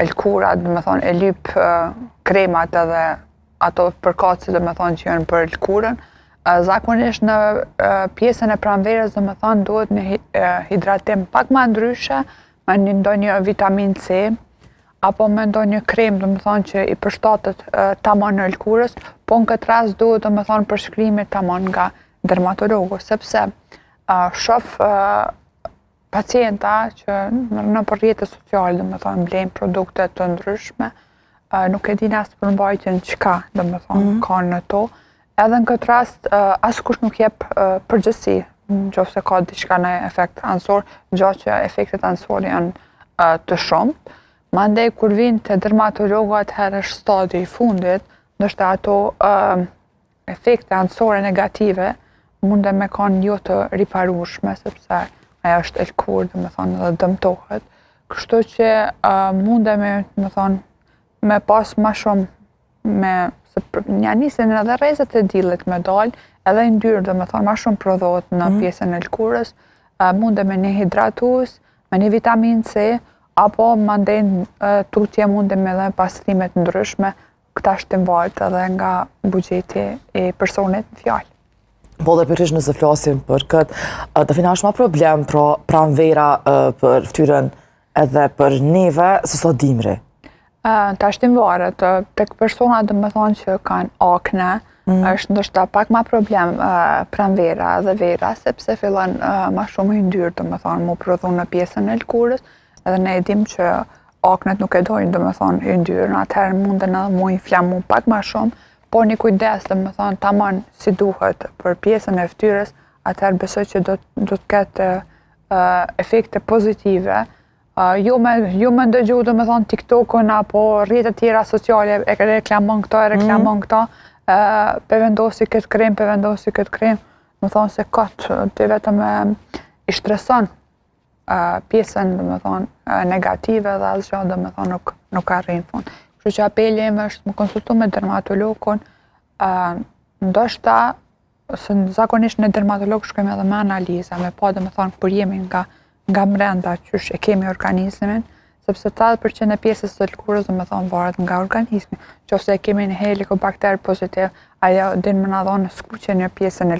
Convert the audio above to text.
lkurat, dhe me thonë e lyp kremat edhe ato përkatëse dhe me thonë që janë për lkurën. Zakonisht në pjesën e pranverës dhe me thonë duhet një hidratim pak ma ndryshe, me ndonjë vitamin C, apo me ndonjë krem dhe me thonë që i përshtatet tamam në lkurës, po në këtë rast duhet dhe me thonë përshkrimi tamam nga dermatologu, sepse shoh pacienta që në rrjetet sociale, dhe me thonë, blejnë produkte të ndryshme, nuk e din as përmbajtjen çka, dhe me thonë, ka në to. Edhe në këtë rast, askush nuk jep përgjegjësi, nëse ka diçka në efekt ansor, gjatë që efektet ansore janë të shumtë. Mandej kur vinë te dermatologu, atëherë është stadi i fundit, ndoshta ato efekte ansore negative mundem me kanë jo të riparueshme, sepse ajo është lkurë, dhe me thonë, edhe dëmtohet. Kështu që mundemi, me thonë, me pas ma shumë ja nisin edhe rrezet e dillit me dalë, edhe yndyrë, dhe me thonë, ma shumë prodhohet në pjesën e lkurës, mundemi një hidratues, me një vitamin C, apo mandej tutje mundemi edhe pastrimet ndryshme, këta shtimvaret edhe nga buxheti i personit në fjalë. Po dhe pikërisht nëse flasim për këtë, të finash ma problem pranvera për ftyrën edhe për neve, se sa dimri? Ta shtimvaret, tek persona dhe me thonë që kanë akne, është ndoshta pak ma problem pranvera dhe vera, sepse fillon ma shumë yndyrë, dhe me thonë, mu prodhu në pjesën e lkurës, edhe ne e dim që aknet nuk e dojnë, dhe me thonë, yndyrën, atëherë munden edhe mu inflamu pak ma shumë, por një kujdes, dhe me thonë, tamam si duhet për pjesën e ftyrës, atëherë besoj që do të ketë efekte pozitive. Jo me ndëgju, dhe me thonë, TikTokun apo rrjetet tjera sociale, e reklamon këto, e reklamon këto, vendosi këtë krem, vendosi këtë krem, me thonë se këtë të vetëm i shtreson pjesën, dhe me thonë, negative dhe asgjë, dhe me thonë, nuk arrin fund. Kështu që apeli im është më konsultu me dermatologun, ndoshta, se zakonisht në dermatolog shkojmë edhe me analiza, me pa dhe me thonë kur jemi nga mrenda qysh e kemi organizmin, sepse 80% e pjesës së lkurës dhe me thonë varet nga organizmi. Qofse e kemi një helikobakter pozitiv, ajo din më na dhonë skuqje një pjesën e